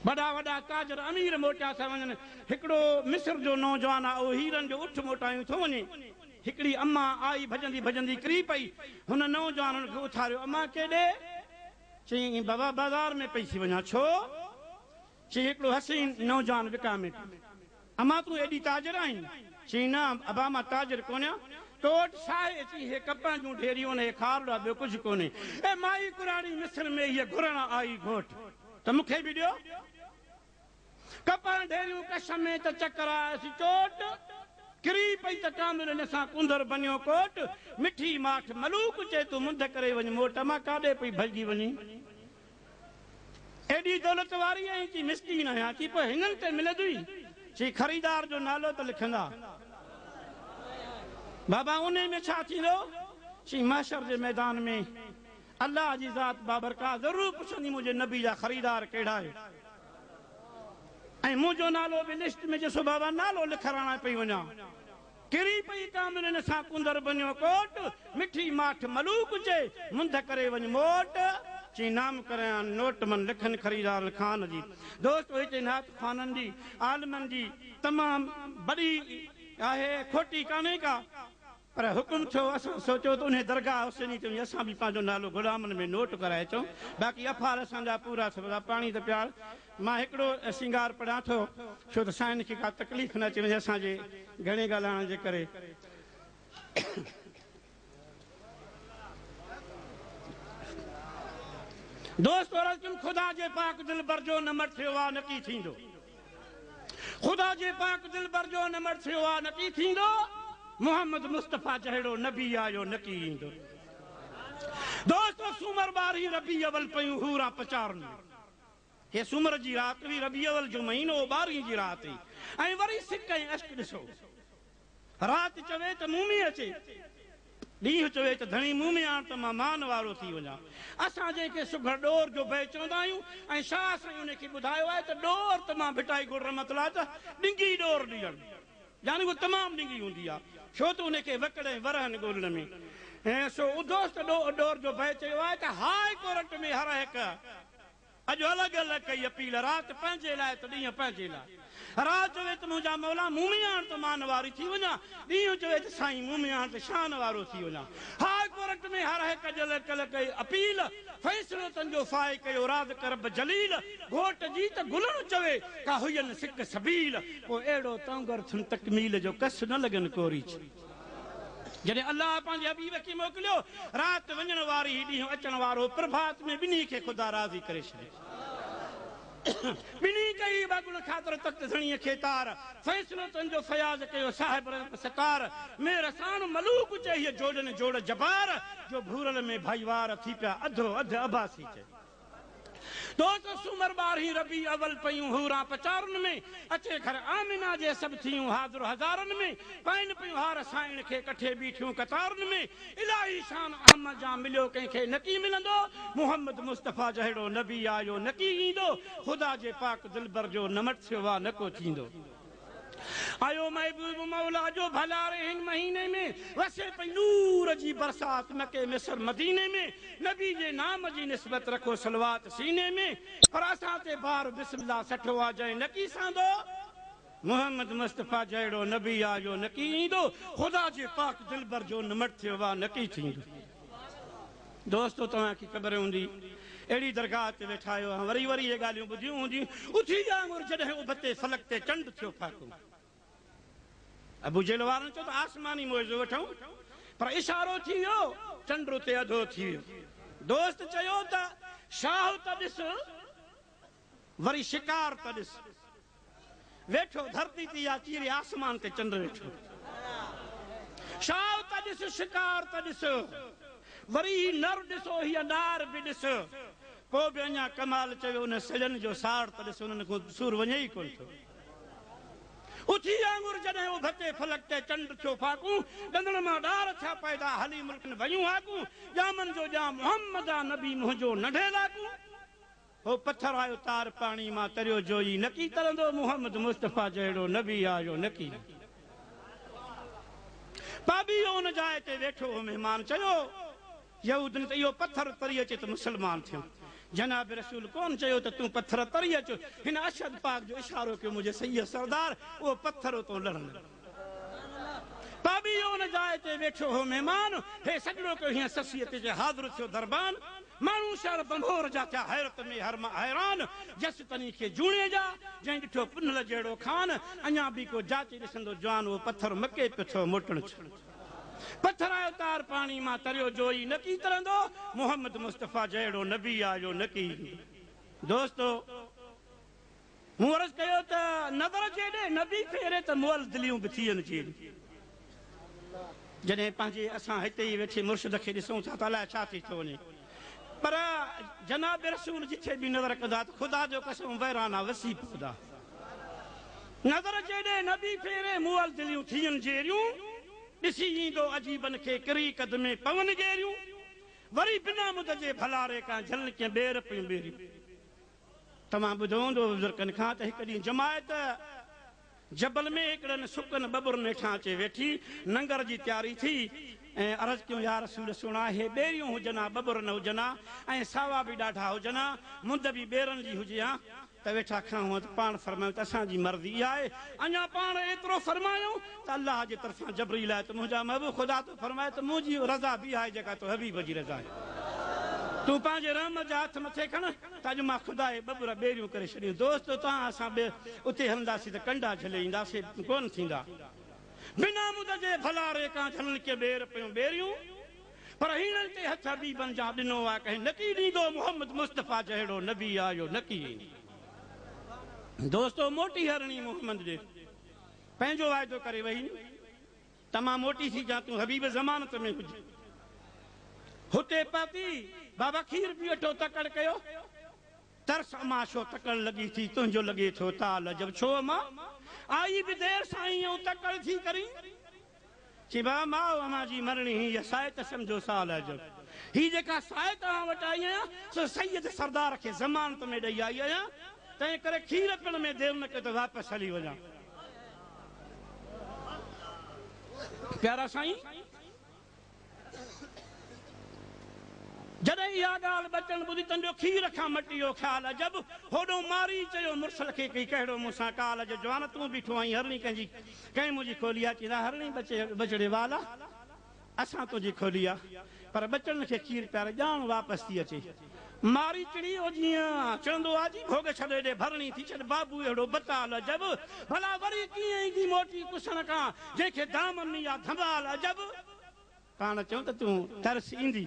वॾा वॾा ताजर अमीर मोटिया था वञनि हिकिड़ो मिस्र जो नौजवान आहे उहो हीरनि जो उठ मोटायूं थो वञे हिकिड़ी अम्मा आई भॼंदी भॼंदी किरी पई हुन नौजवान खे उथारियो अम्मा केॾे चई बाबा बाज़ार में पई थी वञा छो चई हिकिड़ो हसीन नौजवान विकामे अम्मा तूं एॾी ताजर आहीं चई न अबा मां ताजर कोन्हे तो वटि छा आहे चई हे कपड़ जूं ढेरियूं आहिनि हे खार ॿियो कुझु कोन्हे ए माई कुराड़ी मिस्र में हीअ घुरण आई घोट त मूंखे बि ॾियो कपड़ ढेरियूं कश में त चकर आयसि चोट किरी पई त कामिरनि सां कुंदर बनियो कोट मिठी माठ मलूक चए तूं मुंद करे वञ मोट मां काॾे पई भॼी वञी एॾी दौलत वारी आहीं चई मिसकीन आहियां चई पोइ हिननि ते मिलंदी चई ख़रीदार जो नालो त लिखंदा बाबा उन में छा थींदो चई महशर जे मैदान में अल्लाह जी ज़ात बाबरका ज़रूरु पुछंदी मुंहिंजे नबी जा ख़रीदार कहिड़ा आहे ऐं मुंहिंजो नालो बि लिस्ट में ॾिसो बाबा नालो लिखाइण पई वञा किरी पई कामिरनि सां कुंदर बनियो कोट मिठी माठ मलूक चए मुंद करे वञ मोट चई नाम करियां नोट मन लिखनि ख़रीदार खान जी दोस्त हिते नात खाननि जी आलमनि जी तमामु वॾी आहे खोटी कान्हे का पर हुकुम थियो असां सोचियो त उन दरगाह हुसैनी ते असां बि पंहिंजो नालो गुलामनि में नोट कराए अचूं बाक़ी अफ़ार असांजा पूरा थिया पाणी त प्यार मां हिकिड़ो श्रंगार पढ़ां थो छो त साईं खे का तकलीफ़ न अचे वञे असांजे घणे ॻाल्हाइण जे करे दोस्त ख़ुदा जे पाक दिल बर जो नमट थियो आहे न की थींदो ख़ुदा जे पाक दिल बर जो नमट थियो आहे न की थींदो मोहम्मद मुस्तफ़ा जहिड़ो नबी आयो न की ईंदो दोस्त सूमर ॿारहीं रबी अवल पयूं हूरा पचारनि हे सूमर जी राति हुई रबी अवल जो महीनो 12 जी राति ऐं वरी सिक ऐं अश्क ॾिसो राति चवे त मूमी अचे ॾींहुं चवे त धणी मूमी आण त मां मान वारो थी वञा असां जंहिंखे सुघड़ ॾोर जो भई चवंदा आहियूं ऐं छा साईं उनखे ॿुधायो आहे त ॾोर त मां भिटाई गुड़ मतिलब त ॾिंगी ॾोर ॾियणु यानी उहा तमामु ॾिंगी हूंदी आहे छो त उनखे वकड़ ऐं वरहनि ॻोल्हण में ऐं सो दोस्त ॾोर जो भई चयो आहे त हाई कोर्ट में हर हिकु अॼु अलॻि अलॻि कई अपील राति पंहिंजे लाइ त ॾींहुं पंहिंजे लाइ राति चवे त मुंहिंजा मौला मूमी आण त मान वारी थी वञा ॾींहुं चवे त साईं मूमी आण त शान वारो थी वञा हाई कोर्ट में हर हिकु अलॻि अलॻि कई अपील फ़ैसिलो तंजो फाए कयो राज करब जलील घोट जी त गुलण चवे का हुयनि सिक सबील पोइ अहिड़ो तंगर थुन तकमील जो कस न लॻनि कोरी जॾहिं अल्लाह पंहिंजे हबीब खे मोकिलियो राति वञण वारी ॾींहुं अचण वारो प्रभात में ॿिन्ही खे ख़ुदा राज़ी करे छॾे ॿिन्ही कई बागुल ख़ातिर तख़्त धणीअ खे तार फ़ैसिलो तंजो फयाज़ कयो साहिब सकार मेर साण मलूक चए हीअ जोड़नि जोड़ जबार जो भूरल में भाईवार थी पिया अधो अधु अबासी चए दोस्त सूमर 12 रबी अवल पयूं हूरा पचारनि में अचे घर आमिना जे सभु थियूं हाज़िर हज़ारनि में पाइन पियूं हार साइण खे कठे बीठियूं कतारनि में इलाही शान अहमद जा मिलियो कंहिंखे न की मिलंदो मोहम्मद मुस्तफ़ा जहिड़ो नबी आयो न की ईंदो ख़ुदा जे पाक दिलबर जो नमट थियो आहे न को थींदो आयो महबूब मौला जो भलारे हिन महीने में वसे पई नूर जी बरसात मके मिस्र मदीने में नबी जे नाम जी निस्बत रखो सलवात सीने में पर असां ते बार बिस्मिल्लाह सठो आ जंहिं न की सांदो मोहम्मद मुस्तफ़ा जहिड़ो नबी आयो न की ईंदो ख़ुदा जे पाक दिलबर जो नमट थियो आहे न की थींदो दोस्तो तव्हांखे ख़बर हूंदी अहिड़ी दरगाह ते वेठा आहियो वरी वरी इहे ॻाल्हियूं ॿुधियूं हूंदियूं उथी वांगुरु जॾहिं उबते फलक ते चंड थियो फाको अबू जेल वारनि चयो त आसमानी मुइज़ो वठूं पर इशारो थी वियो चंड उते अधो थी वियो दोस्त चयो त शाह त ॾिस वरी शिकार त ॾिस वेठो धरती ते या चीरे आसमान ते चंड वेठो शाह त ॾिस शिकार त ॾिस वरी नर ॾिसो हीअ नार बि ॾिस पोइ बि अञा कमाल चयो उन सॼन जो साड़ त ॾिस उन्हनि खां सूर वञे ई कोन थो उथी वांगुरु जॾहिं उभते फलक ते चंड थियो फाकू ॾंदड़ मां ॾार थिया पैदा हली मुल्कनि वयूं हाकू ॼामनि जो ॼाम मोहम्मद आ नबी मुंहिंजो नंढे लाकू हो पत्थर आयो तार पाणी मां तरियो जोई न की तरंदो मोहम्मद मुस्तफ़ा जहिड़ो नबी आयो न की पाबी उन जाइ ते वेठो हो महिमान चयो यहूदन त इहो पत्थर तरी अचे त मुस्लमान थियो जनाब रसूल कौन चयो त तू पत्थर तरी अच हिन अशद पाक जो इशारो कयो मुझे सैयद सरदार वो पत्थर तो लड़न पाबी उन जाए ते बैठो हो मेहमान हे सगड़ो कयो हिन ससियत जे हाज़िर थियो दरबान मानू शहर बंभोर जा थिया हैरत में हैरान जस तनी के जूणे जा जै ॾिठो पुनल जहिड़ो खान अञा बि को जाचे ॾिसंदो जवान वो पत्थर मके पियो थियो मोटण पत्थर आयो तार पानी मां तरियो जोई न की तरंदो मोहम्मद मुस्तफा जहिड़ो नबी आयो न की दोस्तो मूं अर्ज़ कयो त नज़र जेॾे नबी फेरे त मुअल दिलियूं बि थियनि चेॾ जॾहिं पंहिंजे असां हिते ई वेठे मुर्शिद खे ॾिसूं था त अलाए छा थी थो वञे पर जनाब रसूल जिथे भी नजर कंदा त खुदा जो कसम वैराना वसी पवंदा नजर जेॾे नबी फेरे मुअल दिलियूं थियनि जहिड़ियूं ॾिसी ईंदो अजीबन खे किरी क़दमे पवन गेरियूं वरी बिना मुद जे भलारे खां झलनि कीअं ॿेर पियूं ॿेरियूं तव्हां ॿुधो हूंदो बुज़ुर्गनि खां त हिकु ॾींहुं जमायत जबल में हिकिड़नि सुकनि बबुरनि हेठां अचे वेठी नंगर जी तयारी थी ऐं अर्ज़ कयूं या रसूल सुणा हे ॿेरियूं हुजनि हा बबुर न हुजनि हा ऐं सावा बि ॾाढा हुजनि हा मुंद बि ॿेरनि जी हुजे हा त वेठा खाऊं त पाण फरमायूं त असांजी मर्ज़ी आहे अञा पाण एतिरो फरमायूं त अलाह जे तरफ़ां जबरील आहे त मुंहिंजा महबूब ख़ुदा तो फरमाए त मुंहिंजी रज़ा बि आहे जेका तो हबीब जी रज़ा आहे तूं पंहिंजे रहम जा हथ मथे खण त अॼु मां ख़ुदा जे बबुर ॿेरियूं करे छॾियूं दोस्त तव्हां असां उते हलंदासीं त कंडा झले ईंदासीं कोन थींदा बिना मुद जे भलारे खां झलनि खे ॿेर पियूं ॿेरियूं पर हिननि ते हथ हबीबनि जा ॾिनो आहे कंहिं नकी ॾींदो मोहम्मद मुस्तफ़ा जहिड़ो नबी आयो नकी दोस्तो मोटी हरणी मोहम्मद ॾे पंहिंजो वाइदो करे वई तमामु मोटी थी जा तूं हबीब ज़मानत में हुजे हुते पाती बाबा खीर बि वठो तकड़ कयो तरस मां छो तकड़ लॻी थी तुंहिंजो लॻे थो ताल जब छो मां आई बि देर साईं ऐं तकड़ थी करी चई बा मां अमा जी मरणी हीअ सायत सम्झो साल जब ही जेका सायत तव्हां वटि आई आहियां सो सैयद सरदार खे ज़मानत में ॾेई आई आहियां तंहिं करे खीर पिण में देर न कयो त वापसि हली वञा प्यारा साईं जॾहिं इहा ॻाल्हि बचन ॿुधी तुंहिंजो खीर खां मटी वियो ख़्याल जब होॾो मारी चयो मुर्शल खे कई कहिड़ो मूंसां काल जो जवान तूं बीठो आहीं हरणी कंहिंजी कंहिं मुंहिंजी खोली आहे चईंदा हरणी बचड़े वाला असां तुंहिंजी खोली आहे पर बचड़नि खे खीर प्यार ॼाण वापसि थी अचे मारी चिड़ी हो जीअं चवंदो आहे जी भोग छॾे ॾे भरणी थी छॾ बाबू अहिड़ो बताल जब भला वरी कीअं ईंदी मोटी कुसण खां जंहिंखे दामनी आहे धमाल जब पाण चऊं त तूं तरस ईंदी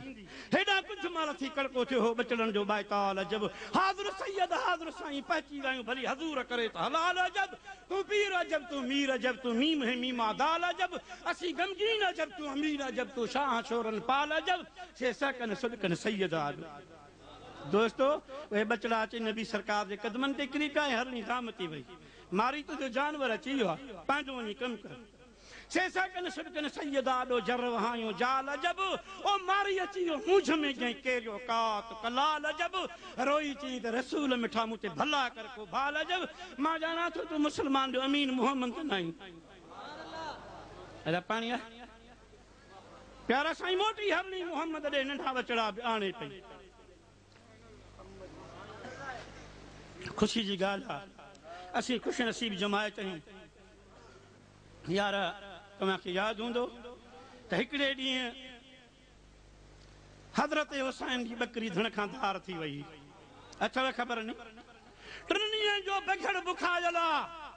हेॾा कुझु माल थी कड़को थियो हो बचड़नि जो बाइताल जब हाज़िर सैयद हाज़िर साईं पहुची वियूं भली हज़ूर करे त हलाल जब तूं पीर जब तूं मीर जब तूं मीम है मीमा दाल जब असी गमगीन जब तूं अमीर जब तूं शाह शोरन पाल जब से सकन सुडकन सैयद दोस्तो वे बचड़ा अची नबी सरकार जे कदमनि ते किरी पिया हरणी धामती वई मारी तुंहिंजो जानवर अची वियो आहे पंहिंजो वञी कमु कर सेसा कन सुडकन सैयदा ॾो जर वहायूं जाल जब ओ मारी अची वियो मुंझ में जंहिं केरियो कात कलाल जब रोई चई त रसूल मिठा मूं ते भला कर को बाल जब मां ॼाणा थो तूं मुस्लमान जो अमीन मोहम्मद न आहीं अदा पाणी आहे प्यारा साईं मोटी हरणी मोहम्मद ॾे नंढा बचड़ा बि आणे पई खुशी जी ॻाल्हि आहे असीं ख़ुशि नसीब जमायत आहियूं यार तव्हांखे यादि हूंदो त हिकिड़े ॾींहुं हज़रत हुसैन जी ॿकरी धण खां धार थी वई अथव ख़बर नी टिनि ॾींहंनि जो बघड़ बुखायल आहे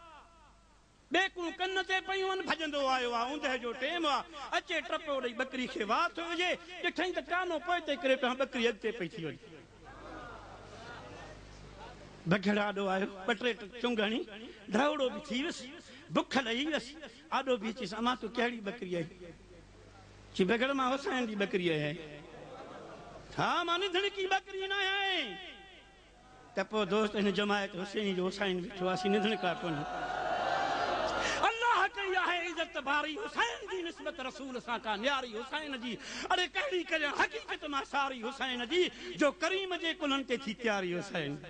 ॿेकूं कन ते पयूं आहिनि भॼंदो आयो आहे ऊंदहि जो टेम आहे अचे टपो ॾेई ॿकरी खे वाह थो हुजे ॾिठई त टानो पोइ ते करे पिया ॿकरी अॻिते पई थी वञे बघड़ आॾो आयो ॿ टे चुंगणी ढवड़ो बि थी वियुसि बुख लही वियसि आॾो बि अचीसि अमा तूं कहिड़ी ॿकरी आई चई बघड़ मां हुसैन जी ॿकरी आहीं हा मां निधण की ॿकरी न आहीं त पोइ दोस्त हिन जमायत हुसैन जो हुसैन बीठो असीं निधण का कोन्हे अल्लाह कई आहे इज़त बारी हुसैन जी निस्बत रसूल सां का न्यारी हुसैन जी अरे कहिड़ी करियां हक़ीक़त मां सारी हुसैन जी जो करीम जे कुलनि ते थी तयारी हुसैन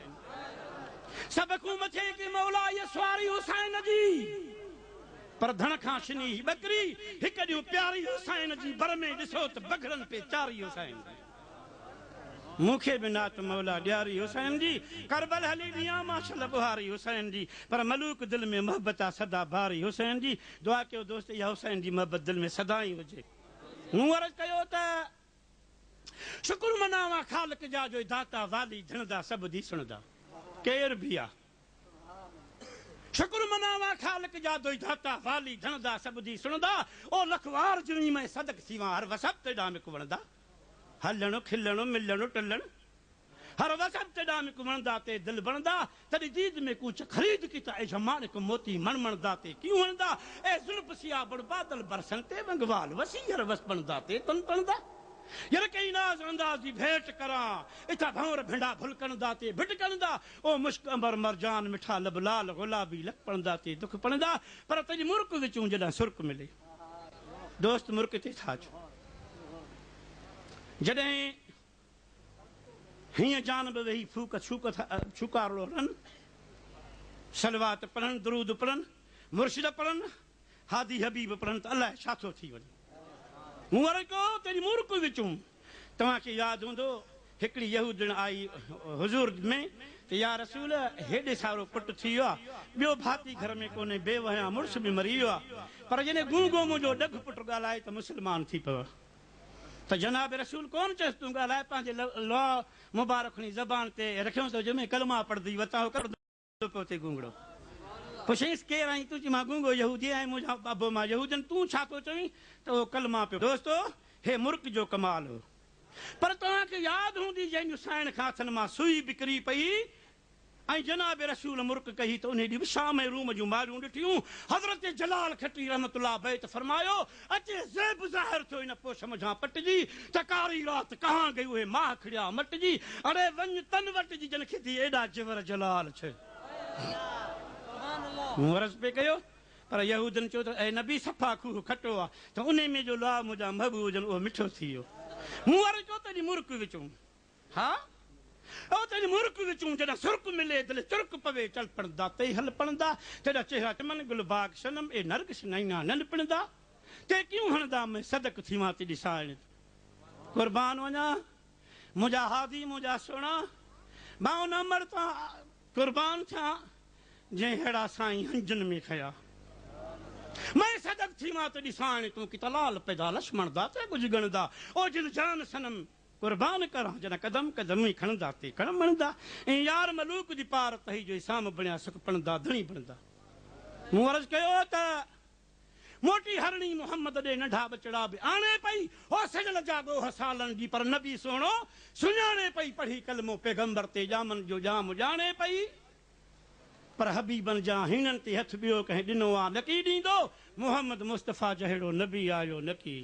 सब को मथे के मौला ये सवारी हुसैन जी पर धन खां छिनी ॿकरी हिकु ॾींहुं प्यारी हुसैन जी बर में ॾिसो त बघड़नि पे चारी हुसैन मूंखे बि नात मौला ॾियारी हुसैन जी करबल हली दियां माशल बुहारी हुसैन जी पर मलूक दिल में मोहब्बत सदा भारी हुसैन जी दुआ कयो दोस्त या हुसैन जी मोहब्बत दिल में सदा ही हुजे मूं अर्ज़ कयो त शुक्र मनावा खालिक जा जो दाता वाली धणदा सभु ॾिसणदा केर बि आहे शुक्र मनावा खालिक जा दो दाता वाली धणदा सभु ॾिसणदा ओ लखवार जुनी में सदक थीवा हर वसब ते डामिक वणदा हलणो खिलणो मिलणो टलणो हर वसब ते डामिक वणदा ते दिल बनदा तड़ी दीद में कुछ खरीद की ता ए जमाने को मोती मन मनदा ते क्यों वणदा ए जुल्फ सिया बड़ बादल बरसनते वंगवाल वसी हर वस बनदा ते तन बनदा यार कई नाज अंदाज दी भेंट करा इथा भंवर भिंडा भुलकन दाते भिटकन दा ओ मुश्क अंबर मरजान मिठा लब लाल गुलाबी लखपन दाते दुख पणदा पर तजी मुर्क विचूं जदा सुर्क मिले दोस्त मुर्क ते था जडे हिय जान बे वही फूक छूक छुकारो रन सलवात पढ़न दरूद पढ़न मुर्शिद पढ़न हादी हबीब पढ़न त अल्लाह छाथो थी वने मूं अर्ज़ कयो तेरी मुर्क विचूं तव्हांखे यादि हूंदो हिकिड़ी यहूदन आई हुज़ूर में त या रसूल हेॾे सारो पुटु थी वियो आहे ॿियो भाती घर में कोन्हे बेवहिया मुड़ुस बि मरी वियो आहे पर जॾहिं गूंगो मुंहिंजो ॾघु पुटु ॻाल्हाए त मुस्लमान थी पियो त जनाब रसूल कोन चयसि तूं ॻाल्हाए पंहिंजे लॉ मुबारक खणी ज़बान ते रखियो त जंहिंमें कलमा पढ़ंदी वतां कर पियो थिए गूंगड़ो पुछींसि केरु आई तूं चई मां गूंगो यहूदी आहियां मुंहिंजा बाबो मां यहूदन तूं छा थो चवीं त उहो कलमा पियो दोस्तो हे मुर्क जो कमाल हो पर तव्हांखे यादि हूंदी जंहिंजूं साइण खां हथनि मां सुई बिकिरी पई ऐं जनाब रसूल मुर्क कही त उन ॾींहुं बि शाम रूम जूं मारियूं ॾिठियूं हज़रत जलाल खटी रहमतुल्लाह बैत फरमायो अचे ज़ेब ज़ाहिर थियो इन पोइ सम्झां पटजी त कारी रात कहां गई उहे माह खड़िया मटजी अड़े वञ तन वटजी जन खे थी एॾा जेवर जलाल छे मूं अर्ज़ पे कयो पर यहूदन चयो त ऐं नबी सफ़ा खूह खटो आहे त उन में जो ला मुंहिंजा महबूब हुजनि उहो मिठो थी वियो मूं अर्ज़ कयो तॾहिं मुर्क विचूं हा ओ तेरी मुर्क विचूं जॾहिं सुर्क मिले दिलि चुर्क पवे चल पणदा तई हल पणदा तेरा चेहरा चमन गुलबाग सनम ए नरगिस नैना नंद पणदा ते क्यों हणदा मैं सदक थी मां ते ॾिसाइण कुर्बान वञा मुंहिंजा हादी मुंहिंजा सोना मां उन अमर तां कुर्बान थियां जंहिं अहिड़ा साईं हंजन में खया मैं सदक थी मां ते ॾिसाइण तूं कि तलाल पैदा लक्ष्मण दा ते कुझु गणदा ओ जिन जान सनम कुर्बान करा जॾहिं कदम कदम ई खणंदा ते कण मणंदा ऐं यार मलूक जी पार तही जो साम बणिया सुख पणंदा धणी बणंदा मूं अर्ज़ कयो त मोटी हरणी मोहम्मद ॾे नंढा बचड़ा बि आणे पई हो सजल जा ॻोह सालनि जी पर नबी सोणो सुञाणे पई पढ़ी कलमो पैगंबर ते ॼामन जो ॼाम ॼाणे पई पर हबीबन जा हिननि ते हथ ॿियो कंहिं ॾिनो आहे नकी ॾींदो मोहम्मद मुस्तफ़ा जहिड़ो नबी आयो नकी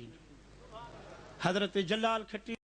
हज़रत जलाल खटी